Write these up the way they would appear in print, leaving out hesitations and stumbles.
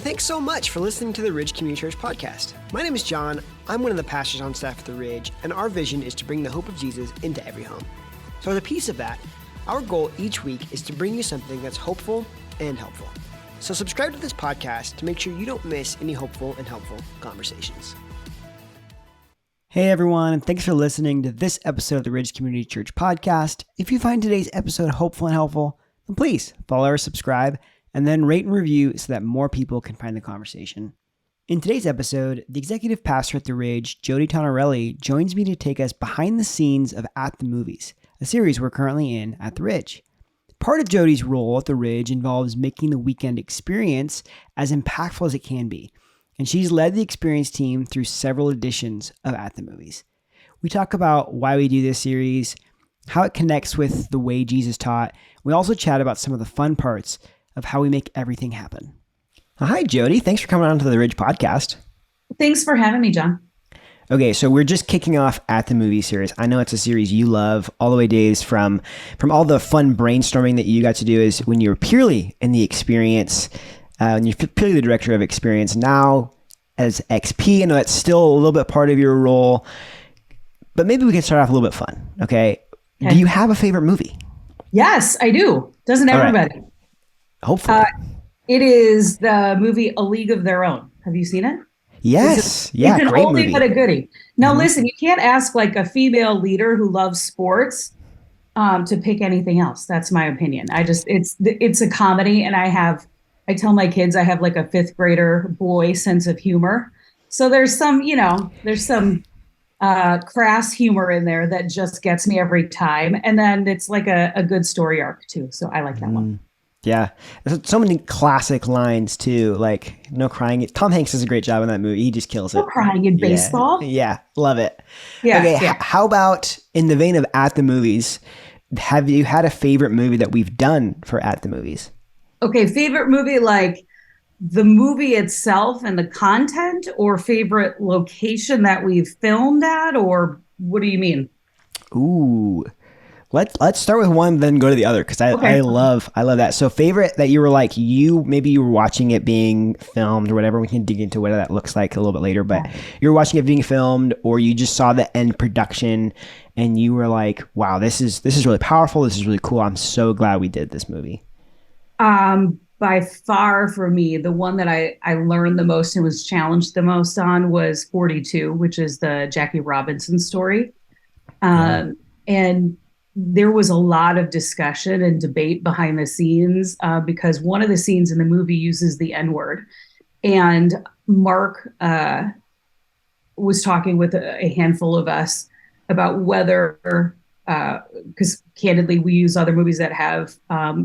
thanks so much for listening to the Ridge Community Church podcast. My name is John. I'm one of the pastors on staff at the Ridge, and our vision is to bring the hope of Jesus into every home. So as a piece of that, our goal each week is to bring you something that's hopeful and helpful. So subscribe to this podcast to make sure you don't miss any hopeful and helpful conversations. Hey everyone, and thanks for listening to this episode of the Ridge Community Church podcast. If you find today's episode hopeful and helpful, then please follow or subscribe, and then rate and review so that more people can find the conversation. In today's episode, the Executive Pastor at the Ridge, Jodi Tonarelli, joins me to take us behind the scenes of At the Movies, a series we're currently in at the Ridge. Part of Jodi's role at the Ridge involves making the weekend experience as impactful as it can be, and she's led the experience team through several editions of At the Movies. We talk about why we do this series, how it connects with the way Jesus taught. We also chat about some of the fun parts of how we make everything happen. Hi, Jodi. Thanks for coming on to the Ridge podcast. Thanks for having me, John. Okay, so we're just kicking off At the Movie series. I know it's a series you love all the way days from all the fun brainstorming that you got to do is when you were purely in the experience, when you're purely the director of experience. Now as XP, I know that's still a little bit part of your role, but maybe we can start off a little bit fun, okay? Do you have a favorite movie? Yes, I do. Doesn't everybody? Right. Hopefully. It is the movie A League of Their Own. Have you seen it? Yes. It's an great oldie movie. but a goodie. Now listen, you can't ask like a female leader who loves sports to pick anything else. That's my opinion. It's a comedy, and I tell my kids I have like a fifth grader boy sense of humor. So there's some crass humor in there that just gets me every time. And then it's like a good story arc too. So I like that one. Yeah. There's so many classic lines too, like no crying. Tom Hanks does a great job in that movie. He just kills it. No crying in baseball. Yeah. Love it. Yeah. Okay. How about in the vein of At the Movies, have you had a favorite movie that we've done for At the Movies? Okay. Favorite movie, like the movie itself and the content, or favorite location that we've filmed at, or what do you mean? Ooh. Let's start with one, then go to the other, because I love that. So favorite that you were like, maybe you were watching it being filmed or whatever. We can dig into what that looks like a little bit later, but you were watching it being filmed, or you just saw the end production and you were like, wow, this is really powerful. This is really cool. I'm so glad we did this movie. By far for me, the one that I learned the most and was challenged the most on was 42, which is the Jackie Robinson story. And there was a lot of discussion and debate behind the scenes because one of the scenes in the movie uses the N-word. And Mark was talking with a handful of us about whether, because candidly, we use other movies that have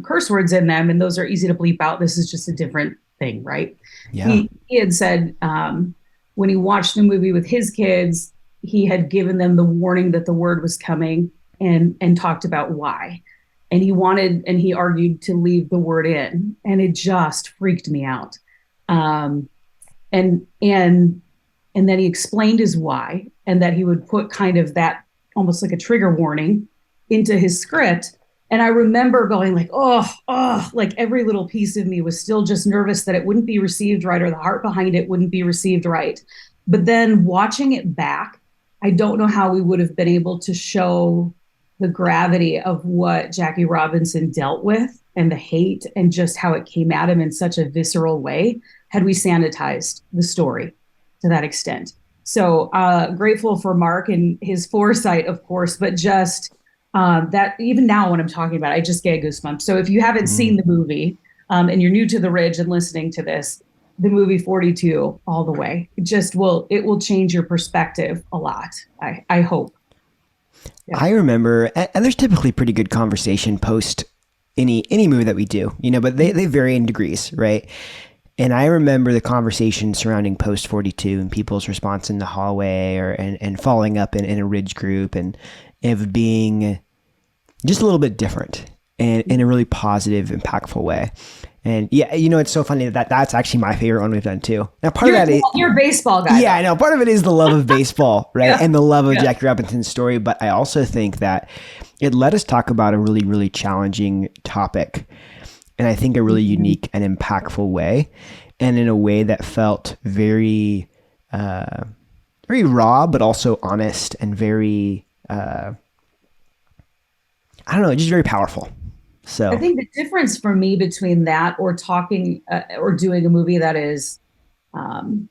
curse words in them, and those are easy to bleep out. This is just a different thing, right? Yeah. He had said when he watched the movie with his kids, he had given them the warning that the word was coming, and talked about why. And he argued to leave the word in, and it just freaked me out. And then he explained his why, and that he would put kind of that almost like a trigger warning into his script. And I remember going like, like every little piece of me was still just nervous that it wouldn't be received right, or the heart behind it wouldn't be received right. But then watching it back, I don't know how we would have been able to show the gravity of what Jackie Robinson dealt with and the hate and just how it came at him in such a visceral way had we sanitized the story to that extent. So grateful for Mark and his foresight, of course, but just that even now when I'm talking about it, I just get goosebumps. So if you haven't seen the movie and you're new to the Ridge and listening to this, the movie 42 all the way, it will change your perspective a lot. I hope. Yeah. I remember, and there's typically pretty good conversation post any movie that we do, but they vary in degrees, right? And I remember the conversation surrounding post 42 and people's response in the hallway and following up in a Ridge group and of being just a little bit different and in a really positive, impactful way. And yeah, it's so funny that's actually my favorite one we've done too. Now, you're a baseball guy. Yeah, I know. Part of it is the love of baseball, right? Yeah. And the love of Jackie Robinson's story. But I also think that it let us talk about a really, really challenging topic. And I think a really unique and impactful way. and in a way that felt very, very raw, but also honest and very, I don't know, just very powerful. So I think the difference for me between that or talking or doing a movie that is um,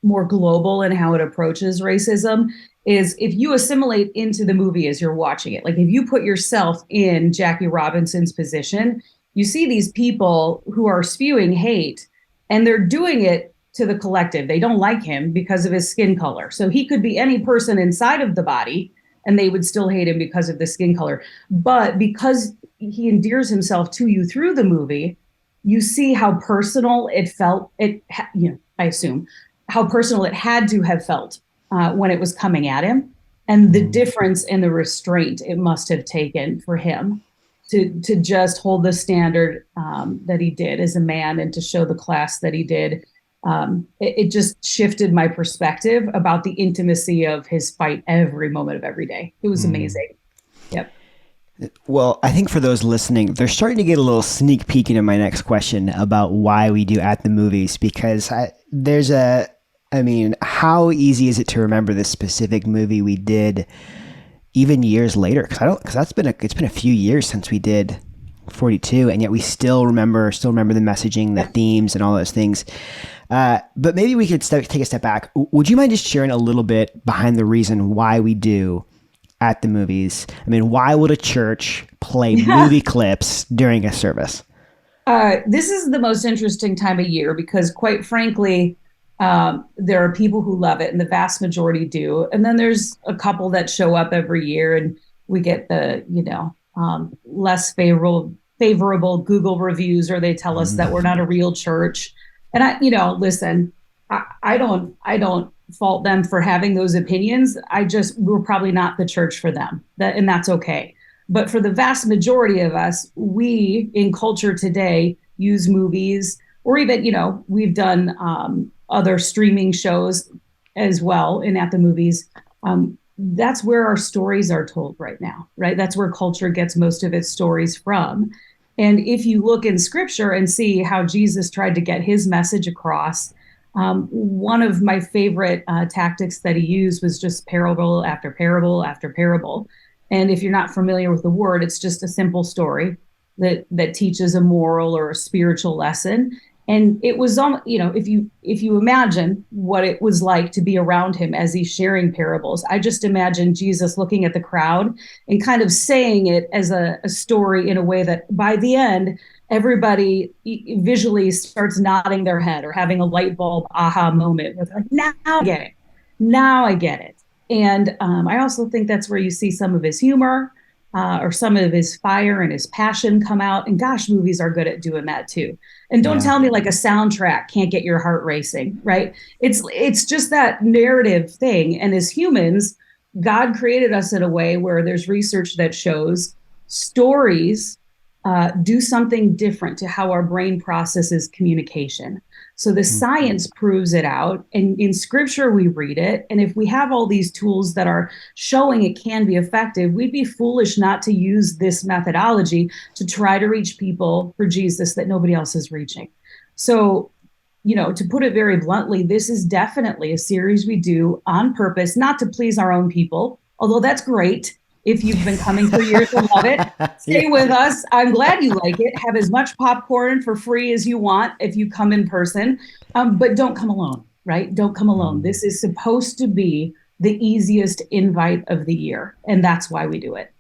more global in how it approaches racism is if you assimilate into the movie as you're watching it. Like if you put yourself in Jackie Robinson's position, you see these people who are spewing hate and they're doing it to the collective. They don't like him because of his skin color. So he could be any person inside of the body and they would still hate him because of the skin color. But because he endears himself to you through the movie, you see how personal it felt. I assume how personal it had to have felt when it was coming at him, and the difference in the restraint it must have taken for him to just hold the standard that he did as a man and to show the class that he did. It just shifted my perspective about the intimacy of his fight every moment of every day. It was amazing. Yep. Well, I think for those listening, they're starting to get a little sneak peek into my next question about why we do At the Movies, because how easy is it to remember this specific movie we did even years later? Because it's been a few years since we did 42, and yet we still remember the messaging, the themes, and all those things. But maybe we could take a step back. Would you mind just sharing a little bit behind the reason why we do At the Movies? I mean, why would a church play movie clips during a service? This is the most interesting time of year because, quite frankly, there are people who love it, and the vast majority do. And then there's a couple that show up every year, and we get the less favorable Google reviews, or they tell us that we're not a real church. And listen, I don't fault them for having those opinions. We're probably not the church for them, and that's okay. But for the vast majority of us, we in culture today use movies, or even, we've done other streaming shows as well in At the Movies. That's where our stories are told right now, right? That's where culture gets most of its stories from. And if you look in scripture and see how Jesus tried to get his message across, one of my favorite tactics that he used was just parable after parable after parable. And if you're not familiar with the word, it's just a simple story that teaches a moral or a spiritual lesson. And it was, if you imagine what it was like to be around him as he's sharing parables, I just imagine Jesus looking at the crowd and kind of saying it as a story in a way that by the end, everybody visually starts nodding their head or having a light bulb aha moment with like, now I get it. Now I get it. And I also think that's where you see some of his humor or some of his fire and his passion come out. And gosh, movies are good at doing that too. And don't tell me like a soundtrack can't get your heart racing, right? It's just that narrative thing. And as humans, God created us in a way where there's research that shows stories do something different to how our brain processes communication. So the science proves it out, and in scripture we read it. And if we have all these tools that are showing it can be effective, we'd be foolish not to use this methodology to try to reach people for Jesus that nobody else is reaching. So, to put it very bluntly, this is definitely a series we do on purpose, not to please our own people, although that's great. If you've been coming for years and love it, stay with us. I'm glad you like it. Have as much popcorn for free as you want if you come in person, but don't come alone, right? Don't come alone. This is supposed to be the easiest invite of the year, and that's why we do it.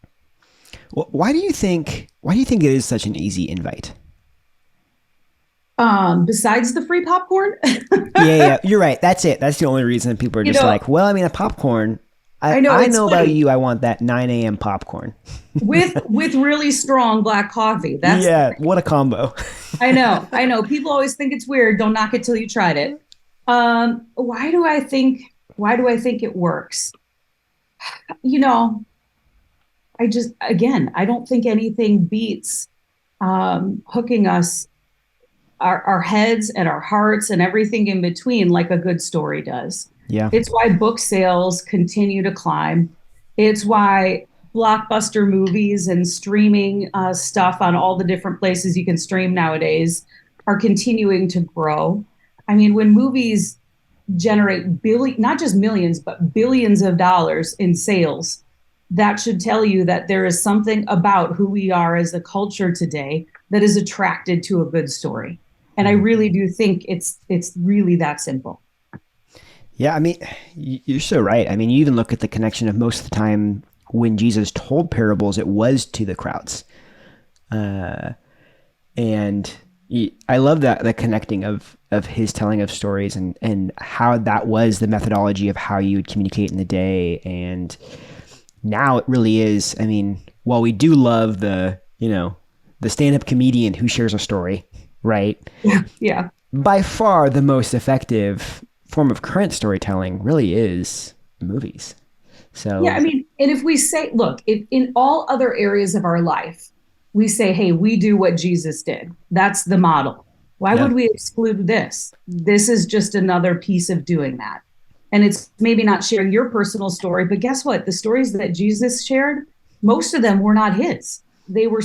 Well, why do you think it is such an easy invite? Besides the free popcorn? yeah, you're right. That's it. That's the only reason people are just like, well, I mean, a popcorn. I know about you. I want that 9 a.m. popcorn with really strong black coffee. What a combo. I know. People always think it's weird. Don't knock it till you tried it. Why do I think it works? I don't think anything beats hooking us, our heads and our hearts and everything in between, like a good story does. Yeah. It's why book sales continue to climb. It's why blockbuster movies and streaming stuff on all the different places you can stream nowadays are continuing to grow. I mean, when movies generate not just millions, but billions of dollars in sales, that should tell you that there is something about who we are as a culture today that is attracted to a good story. And I really do think it's really that simple. Yeah, I mean, you're so right. I mean, you even look at the connection of most of the time when Jesus told parables, it was to the crowds. And I love that, the connecting of his telling of stories and how that was the methodology of how you would communicate in the day. And now it really is. I mean, while we do love the stand-up comedian who shares a story, right? Yeah. By far the most effective form of current storytelling really is movies. So yeah, I mean, and if we say, look, if in all other areas of our life, we say, hey, we do what Jesus did. That's the model. Why would we exclude this? This is just another piece of doing that. And it's maybe not sharing your personal story, but guess what? The stories that Jesus shared, most of them were not his. They were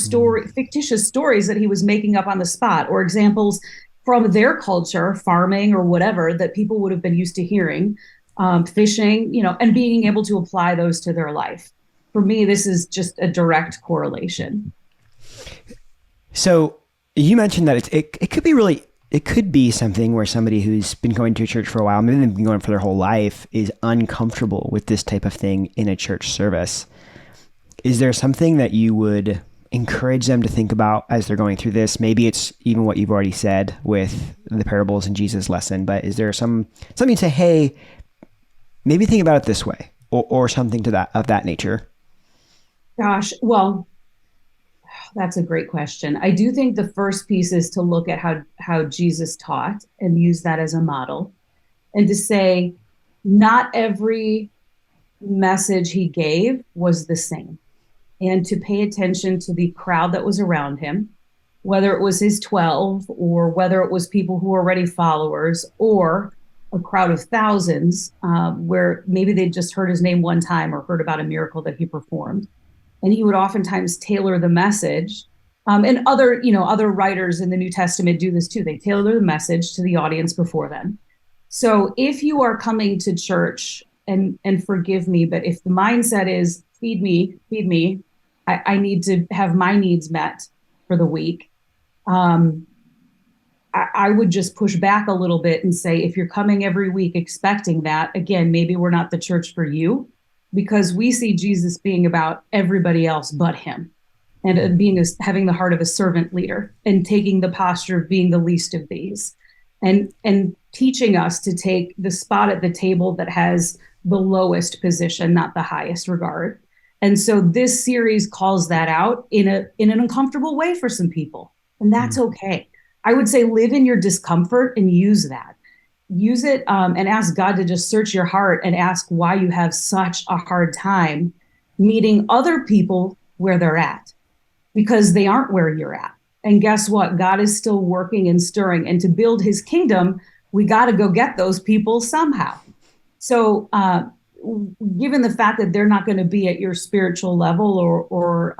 fictitious stories that he was making up on the spot, or examples from their culture, farming or whatever, that people would have been used to hearing, fishing, and being able to apply those to their life. For me, this is just a direct correlation. So you mentioned that it could be something where somebody who's been going to a church for a while, maybe they've been going for their whole life, is uncomfortable with this type of thing in a church service. Is there something that you would encourage them to think about as they're going through this? Maybe it's even what you've already said with the parables and Jesus' lesson, but is there something to say, hey, maybe think about it this way, or something of that nature? Gosh, well, that's a great question. I do think the first piece is to look at how Jesus taught and use that as a model, and to say not every message he gave was the same, and to pay attention to the crowd that was around him, whether it was his 12 or whether it was people who were already followers, or a crowd of thousands where maybe they'd just heard his name one time or heard about a miracle that he performed. And he would oftentimes tailor the message. And other writers in the New Testament do this too. They tailor the message to the audience before them. So if you are coming to church, and forgive me, but if the mindset is feed me, I need to have my needs met for the week, I would just push back a little bit and say, if you're coming every week expecting that, again, maybe we're not the church for you, because we see Jesus being about everybody else but him, and having the heart of a servant leader, and taking the posture of being the least of these, and teaching us to take the spot at the table that has the lowest position, not the highest regard. And so this series calls that out in an uncomfortable way for some people, and that's okay. I would say live in your discomfort and use that. Use it and ask God to just search your heart and ask why you have such a hard time meeting other people where they're at, because they aren't where you're at. And guess what? God is still working and stirring. And to build his kingdom, we got to go get those people somehow. So given the fact that they're not going to be at your spiritual level or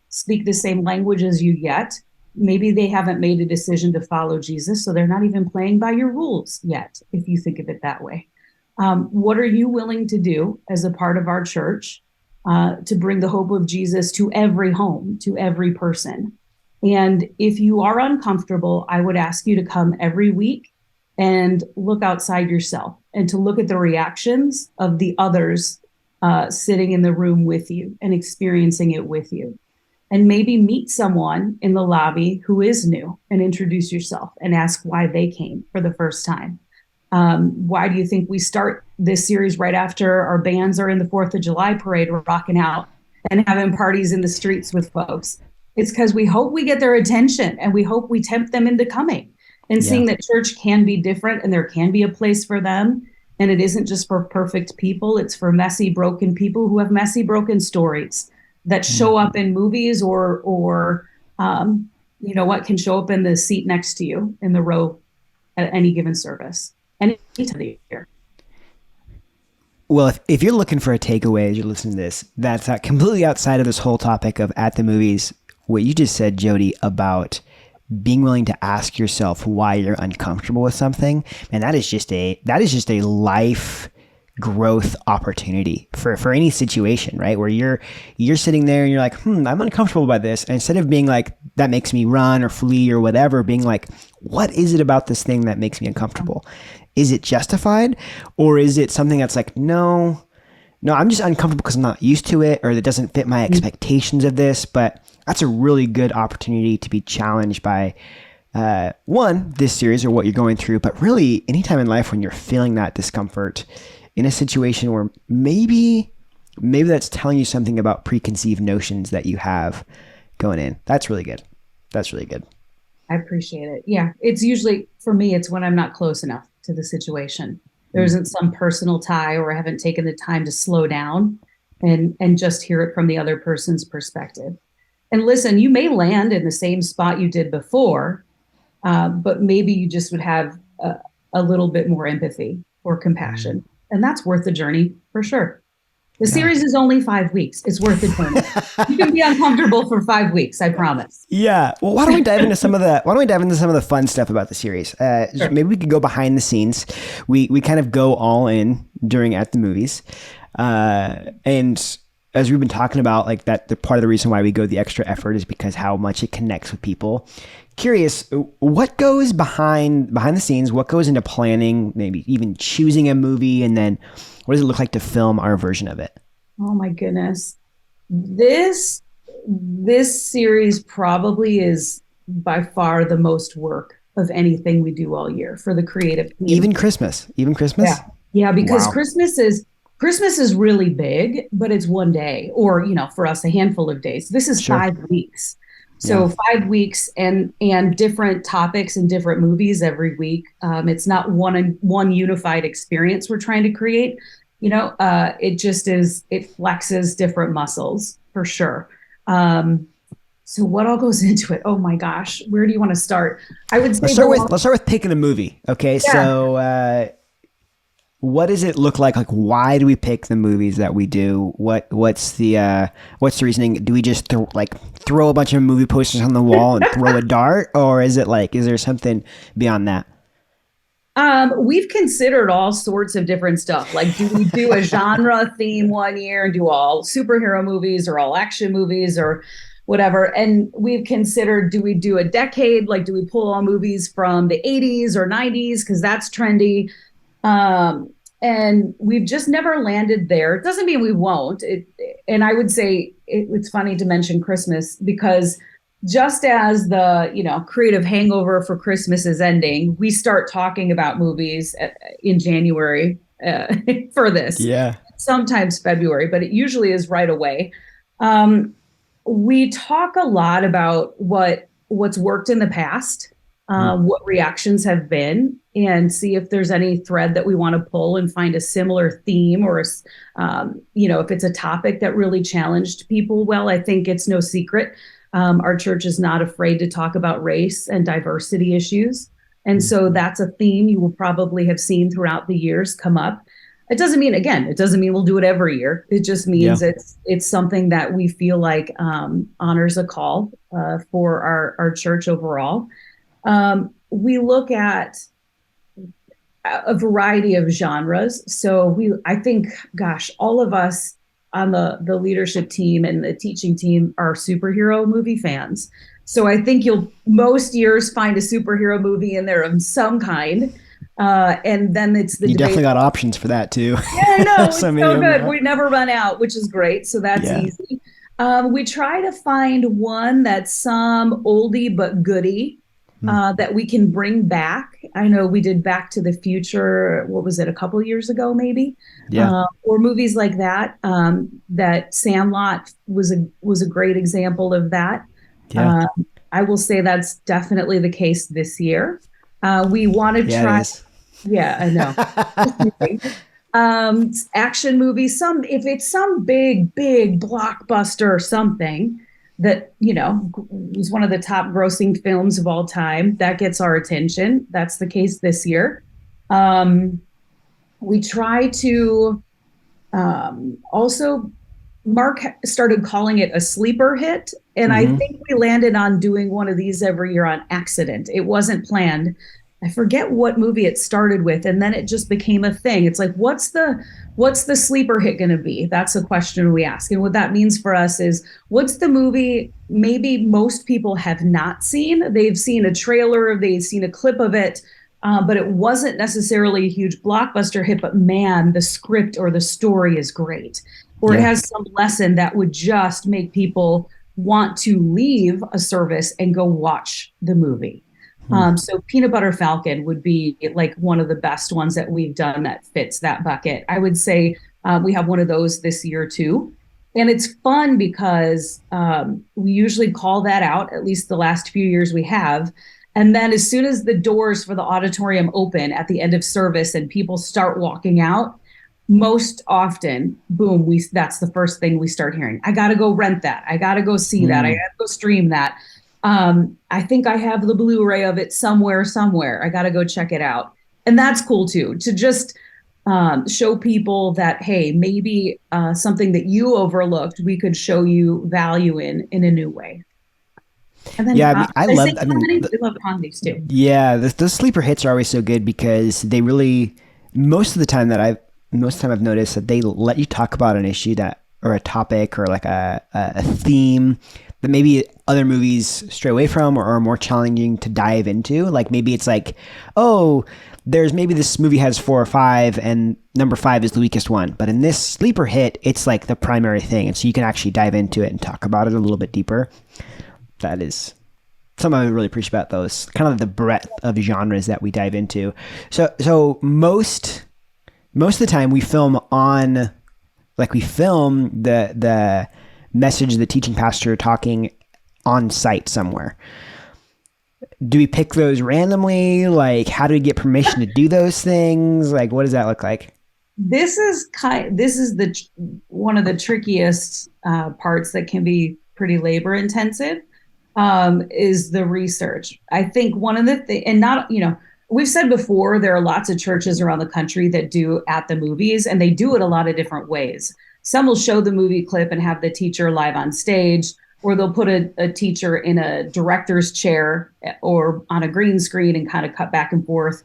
speak the same language as you yet, maybe they haven't made a decision to follow Jesus, so they're not even playing by your rules yet, if you think of it that way. What are you willing to do as a part of our church to bring the hope of Jesus to every home, to every person? And if you are uncomfortable, I would ask you to come every week and look outside yourself, and to look at the reactions of the others sitting in the room with you and experiencing it with you. And maybe meet someone in the lobby who is new, and introduce yourself and ask why they came for the first time. Why do you think we start this series right after our bands are in the 4th of July parade, we're rocking out and having parties in the streets with folks? It's because we hope we get their attention, and we hope we tempt them into coming and seeing that church can be different, and there can be a place for them. And it isn't just for perfect people. It's for messy, broken people who have messy, broken stories that show up in movies, or can show up in the seat next to you in the row at any given service, any time of the year. Well, if you're looking for a takeaway as you're listening to this, that's completely outside of this whole topic of at the movies, what you just said, Jodi, about being willing to ask yourself why you're uncomfortable with something, and that is just a life growth opportunity for any situation, right? Where you're sitting there and you're like, I'm uncomfortable by this. And instead of being like, that makes me run or flee or whatever, being like, what is it about this thing that makes me uncomfortable? Is it justified? Or is it something that's like, no, I'm just uncomfortable because I'm not used to it, or that doesn't fit my expectations of this. But that's a really good opportunity to be challenged by one, this series or what you're going through, but really anytime in life when you're feeling that discomfort in a situation where maybe that's telling you something about preconceived notions that you have going in. That's really good. I appreciate it. Yeah. It's usually, for me, it's when I'm not close enough to the situation. There isn't some personal tie, or I haven't taken the time to slow down and just hear it from the other person's perspective. And listen, you may land in the same spot you did before, but maybe you just would have a little bit more empathy or compassion. And that's worth the journey for sure. The series is only 5 weeks. It's worth the journey. You can be uncomfortable for 5 weeks, I promise. Yeah. Well, why don't we dive into some of the fun stuff about the series? Sure. Maybe we could go behind the scenes. We kind of go all in during At the Movies. And as we've been talking about, like that, the part of the reason why we go the extra effort is because how much it connects with people. Curious, what goes behind the scenes? What goes into planning, maybe even choosing a movie, and then what does it look like to film our version of it? Oh my goodness, this series probably is by far the most work of anything we do all year for the creative team. Even Christmas. Yeah, because wow. Christmas is really big, but it's one day, or for us, a handful of days. This is 5 weeks. So 5 weeks and different topics and different movies every week. It's not one unified experience we're trying to create. It just is, it flexes different muscles for sure. So what all goes into it? Oh my gosh, where do you want to start? I would say let's start with picking a movie. Okay. Yeah. So what does it look like? Like, why do we pick the movies that we do? What's the reasoning? Do we just throw a bunch of movie posters on the wall and throw a dart, or is there something beyond that? We've considered all sorts of different stuff. Like, do we do a genre theme one year and do all superhero movies or all action movies or whatever? And we've considered, do we do a decade? Like, do we pull all movies from the 80s or 90s? Because that's trendy. And we've just never landed there. It doesn't mean we won't. And I would say it's funny to mention Christmas, because just as the creative hangover for Christmas is ending, we start talking about movies in January for this. Yeah, sometimes February, but it usually is right away. We talk a lot about what's worked in the past. What reactions have been, and see if there's any thread that we want to pull and find a similar theme, or, if it's a topic that really challenged people. Well, I think it's no secret. Our church is not afraid to talk about race and diversity issues. And so that's a theme you will probably have seen throughout the years come up. It doesn't mean we'll do it every year. It just means it's something that we feel like honors a call for our church overall. We look at a variety of genres. So I think, all of us on the leadership team and the teaching team are superhero movie fans. So I think you'll most years find a superhero movie in there of some kind. And then it's the debate. Definitely got options for that too. Yeah, I know. It's so good. We never run out, which is great. So that's easy. We try to find one that's some oldie but goodie. That we can bring back. I know we did Back to the Future. What was it? A couple years ago, maybe. Yeah. Or movies like that. That Sandlot was a great example of that. Yeah. I will say that's definitely the case this year. We want to try. Yeah, I know. Action movies. If it's some big blockbuster or something that, is one of the top grossing films of all time, that gets our attention. That's the case this year. We try to also Mark started calling it a sleeper hit. And I Mm-hmm. think we landed on doing one of these every year on accident. It wasn't planned. I forget what movie it started with, and then it just became a thing. It's like, what's the sleeper hit going to be? That's a question we ask. And what that means for us is, what's the movie maybe most people have not seen? They've seen a trailer, they've seen a clip of it, but it wasn't necessarily a huge blockbuster hit, but man, the script or the story is great. Or it Yeah. has some lesson that would just make people want to leave a service and go watch the movie. Hmm. So Peanut Butter Falcon would be like one of the best ones that we've done that fits that bucket. I would say we have one of those this year too. And it's fun because we usually call that out, at least the last few years we have. And then as soon as the doors for the auditorium open at the end of service and people start walking out, most often, boom, that's the first thing we start hearing. I got to go rent that. I got to go see that. I got to go stream that. I think I have the Blu-ray of it somewhere. I got to go check it out. And that's cool too, to just show people that, hey, maybe something that you overlooked, we could show you value in a new way. And then Yeah, I love. I mean, we love comedies too. yeah, the sleeper hits are always so good because they really, most of the time I've noticed that they let you talk about an issue that, or a topic, or like a theme that maybe other movies stray away from, or are more challenging to dive into. Like maybe it's like, oh, there's maybe this movie has 4 or 5 and number 5 is the weakest one. But in this sleeper hit, it's like the primary thing. And so you can actually dive into it and talk about it a little bit deeper. That is something I really appreciate about those, kind of the breadth of genres that we dive into. So most of the time we film the message of the teaching pastor talking on site somewhere. Do we pick those randomly? Like, how do we get permission to do those things? Like, what does that look like? This is one of the trickiest parts that can be pretty labor intensive. Is the research. I think one of the things, and not, we've said before, there are lots of churches around the country that do at the movies, and they do it a lot of different ways. Some will show the movie clip and have the teacher live on stage, or they'll put a teacher in a director's chair or on a green screen and kind of cut back and forth.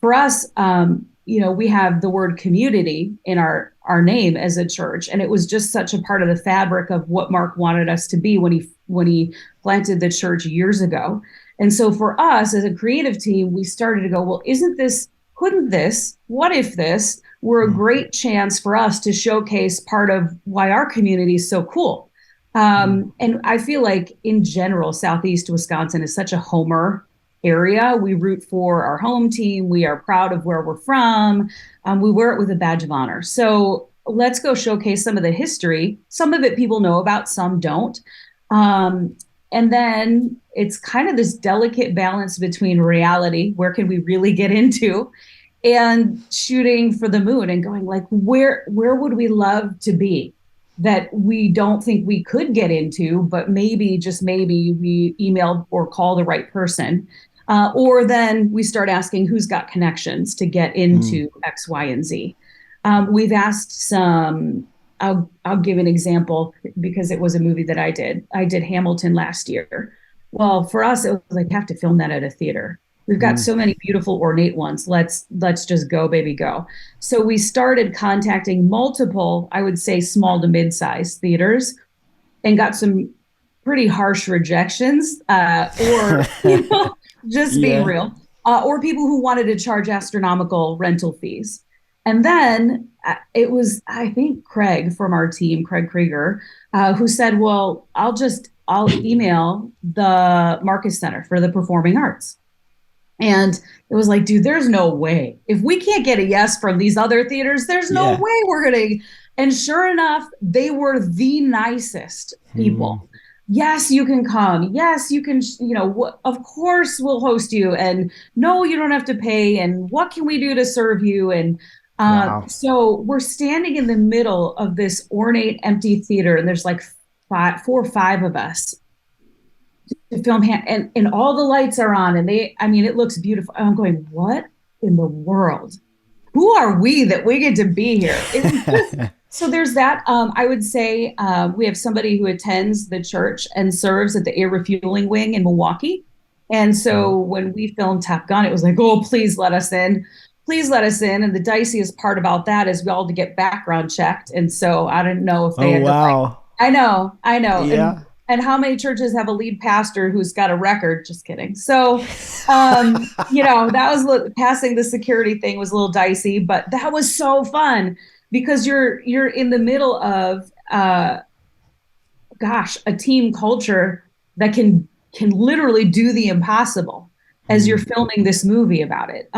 For us, we have the word community in our name as a church, and it was just such a part of the fabric of what Mark wanted us to be when he planted the church years ago. And so for us as a creative team, we started to go, well, couldn't this, what if this were a great chance for us to showcase part of why our community is so cool. And I feel like in general, Southeast Wisconsin is such a homer area. We root for our home team. We are proud of where we're from. We wear it with a badge of honor. So let's go showcase some of the history. Some of it people know about, some don't. And then it's kind of this delicate balance between reality, where can we really get into, and shooting for the moon and going like, where would we love to be that we don't think we could get into, but maybe, just maybe, we email or call the right person. Or then we start asking who's got connections to get into X, Y, and Z. We've asked some, I'll give an example because it was a movie that I did. I did Hamilton last year. Well, for us, it was like, have to film that at a theater. We've got so many beautiful ornate ones. Let's just go, baby, go. So we started contacting multiple, I would say small to mid-sized theaters, and got some pretty harsh rejections, or just being real, or people who wanted to charge astronomical rental fees. And then it was, I think, Craig from our team, Craig Krieger, who said, well, I'll email the Marcus Center for the Performing Arts. And it was like, dude, there's no way. If we can't get a yes from these other theaters, there's no way we're going to. And sure enough, they were the nicest people. Yes, you can come. Yes, you can, of course we'll host you. And no, you don't have to pay. And what can we do to serve you? And so we're standing in the middle of this ornate, empty theater, and there's like 4 or 5 of us to film, and all the lights are on, and it looks beautiful. I'm going, what in the world? Who are we that we get to be here? It's just So there's that. I would say we have somebody who attends the church and serves at the air refueling wing in Milwaukee. And so when we filmed Top Gun, it was like, oh, please let us in. Please let us in. And the diciest part about that is we all had to get background checked. And so I didn't know if they Oh, had to like, wow. I know. Yeah. And how many churches have a lead pastor who's got a record? Just kidding. So, that was passing the security thing was a little dicey, but that was so fun because you're in the middle of a team culture that can literally do the impossible as you're filming this movie about it.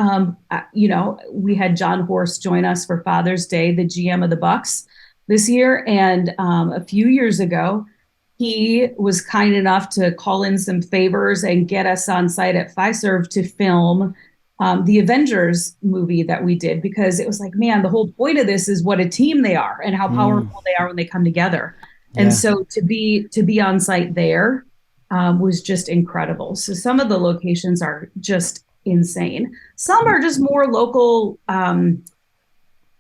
We had John Horst join us for Father's Day, the GM of the Bucks this year, and a few years ago, he was kind enough to call in some favors and get us on site at Fiserv to film the Avengers movie that we did, because it was like, man, the whole point of this is what a team they are and how powerful they are when they come together. And Yeah. so to be on site there was just incredible. So some of the locations are just insane. Some are just more local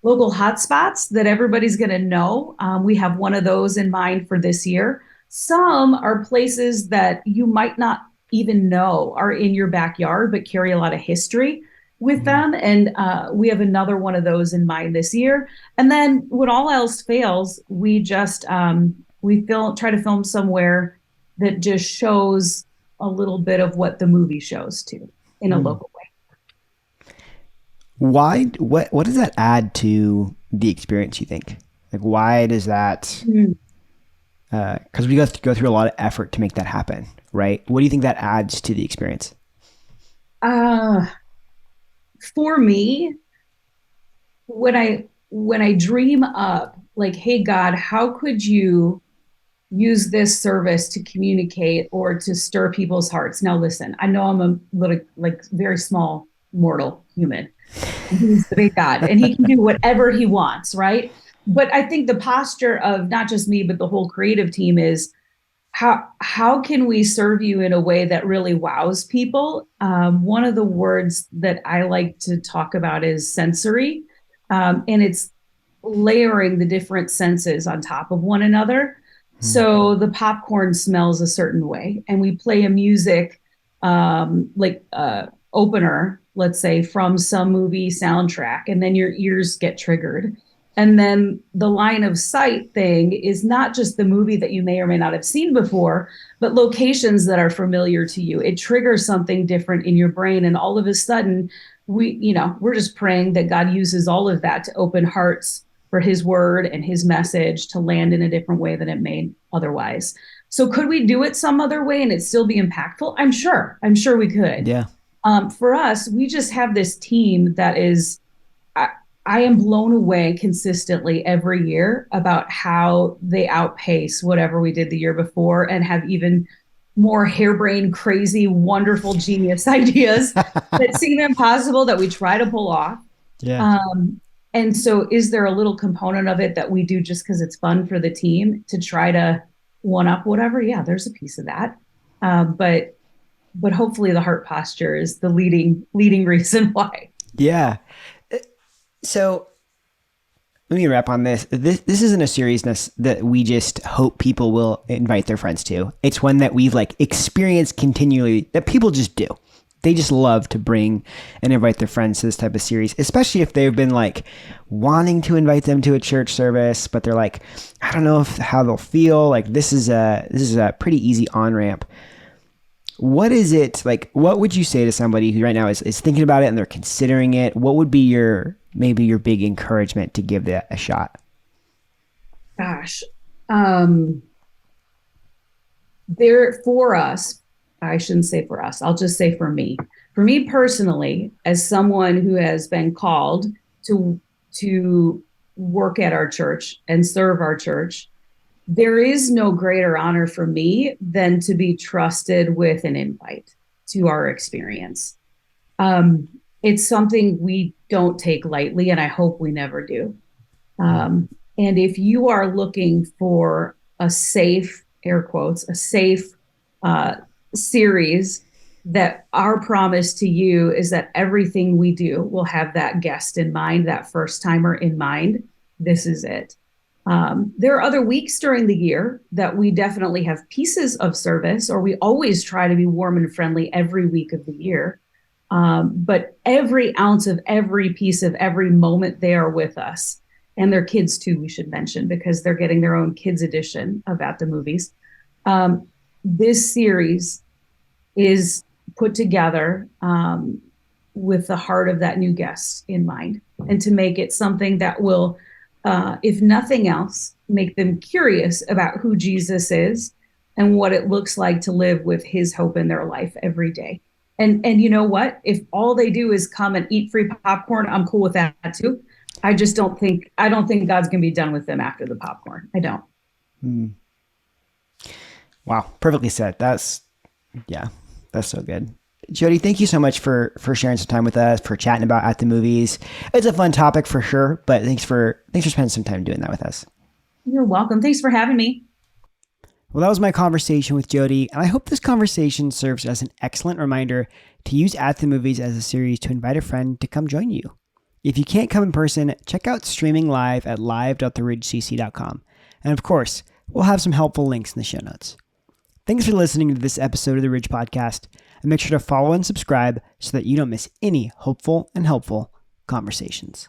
hotspots that everybody's going to know. We have one of those in mind for this year. Some are places that you might not even know are in your backyard, but carry a lot of history with them. And we have another one of those in mind this year. And then when all else fails, we just try to film somewhere that just shows a little bit of what the movie shows too in a local way. Why? What does that add to the experience, you think? Like, why does that? Because we go through a lot of effort to make that happen, right? What do you think that adds to the experience? For me, when I dream up, like, hey God, how could you use this service to communicate or to stir people's hearts? Now, listen, I know I'm a little, like, very small mortal human. He's the big God, and he can do whatever he wants, right? But I think the posture of not just me, but the whole creative team is how can we serve you in a way that really wows people? One of the words that I like to talk about is sensory, and it's layering the different senses on top of one another. So the popcorn smells a certain way, and we play a music opener, let's say, from some movie soundtrack, and then your ears get triggered. And then the line of sight thing is not just the movie that you may or may not have seen before, but locations that are familiar to you. It triggers something different in your brain, and all of a sudden, we're just praying that God uses all of that to open hearts for his word and his message to land in a different way than it may otherwise. So could we do it some other way and it still be impactful? I'm sure we could. Yeah. For us, we just have this team that is, I am blown away consistently every year about how they outpace whatever we did the year before and have even more harebrained, crazy, wonderful, genius ideas that seem impossible that we try to pull off. Yeah. And so is there a little component of it that we do just because it's fun for the team to try to one up whatever? Yeah, there's a piece of that. But hopefully the heart posture is the leading reason why. Yeah. So let me wrap on this. This isn't a seriousness that we just hope people will invite their friends to. It's one that we've experienced continually, that people just do. They just love to bring and invite their friends to this type of series, especially if they've been wanting to invite them to a church service, but they're I don't know how they'll feel. This is a pretty easy on-ramp. What is it what would you say to somebody who right now is thinking about it and they're considering it? What would be your big encouragement to give that a shot? Gosh, for us, I shouldn't say for us, I'll just say for me. For me personally, as someone who has been called to work at our church and serve our church, there is no greater honor for me than to be trusted with an invite to our experience. It's something we don't take lightly, and I hope we never do. And if you are looking for a safe, air quotes, a safe series, that our promise to you is that everything we do will have that guest in mind, that first timer in mind, this is it. There are other weeks during the year that we definitely have pieces of service, or we always try to be warm and friendly every week of the year. But every ounce of every piece of every moment they are with us, and their kids too, we should mention, because they're getting their own kids edition of At the Movies. This series is put together with the heart of that new guest in mind, and to make it something that will, if nothing else, make them curious about who Jesus is and what it looks like to live with his hope in their life every day. And you know what? If all they do is come and eat free popcorn, I'm cool with that too. I don't think God's gonna be done with them after the popcorn. I don't. Wow, perfectly said. That's so good. Jodi, thank you so much for sharing some time with us, for chatting about At the Movies. It's a fun topic for sure, but thanks for spending some time doing that with us. You're welcome. Thanks for having me. Well, that was my conversation with Jodi, and I hope this conversation serves as an excellent reminder to use At the Movies as a series to invite a friend to come join you. If you can't come in person, check out streaming live at live.theridgecc.com. And of course, we'll have some helpful links in the show notes. Thanks for listening to this episode of the Ridge Podcast, and make sure to follow and subscribe so that you don't miss any hopeful and helpful conversations.